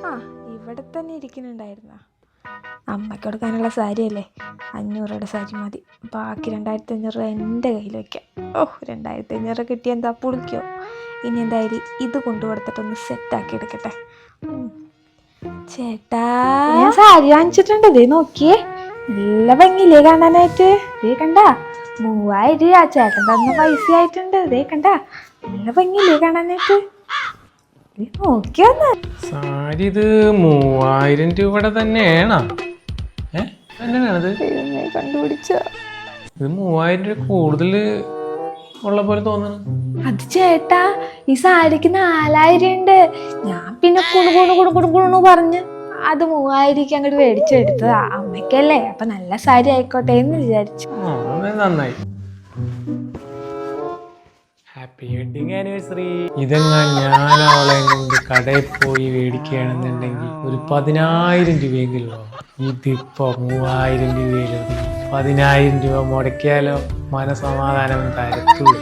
ആ ഇവിടെ തന്നെ ഇരിക്കുന്നുണ്ടായിരുന്ന അമ്മയ്ക്ക് കൊടുക്കാനുള്ള സാരിയല്ലേ, 500 രൂപയുടെ സാരി മതി. ബാക്കി 2500 രൂപ എൻ്റെ കയ്യിൽ വയ്ക്കാം. 2500 രൂപ കിട്ടിയ എന്താ പുളിക്കോ? ഇനി എന്തായാലും ഇത് കൊണ്ടുകൊടുത്തിട്ടൊന്ന് സെറ്റാക്കി എടുക്കട്ടെ. ചേട്ടാ, ഞാൻ സാരി വാങ്ങിച്ചിട്ടുണ്ട്. ദേ നോക്കിയേ, നല്ല ഭംഗിയില്ലേ കാണാനായിട്ട്. ദേ കണ്ട, 3000 രൂപ ചേട്ടൻ തന്ന പൈസ ആയിട്ടുണ്ട്. ദേ കണ്ട, നല്ല ഭംഗിയില്ലേ കാണാനായിട്ട്. നോക്കിയൊന്ന് സാരി ഇത് 3000 രൂപയുടെ തന്നെയാണോ? കണ്ടുപിടിച്ച ഇത് 3000 രൂപ കൂടുതൽ ഉള്ള പോലെ തോന്നുന്നു. അത് ചേട്ടാ, ഈ സാരിക്ക് 4000 ഉണ്ട്. ഞാൻ പിന്നെ കുണു പറഞ്ഞ് അത് 3000 അങ്ങോട്ട് മേടിച്ചെടുത്തതാ. അമ്മയ്ക്കല്ലേ, അപ്പൊ നല്ല സാരി ആയിക്കോട്ടെ എന്ന് വിചാരിച്ചു. നന്നായി. Happy wedding anniversary. ഇതെങ്ങാൻ ഞാൻ അവളെ കൊണ്ട് കടയിൽ പോയി മേടിക്കുകയാണെന്നുണ്ടെങ്കിൽ ഒരു 10000 രൂപയെങ്കിലും. ഇതിപ്പോ 3000 രൂപയിലും 10000 രൂപ മുടക്കിയാലോ മനസമാധാനം തരത്തുള്ളൂ.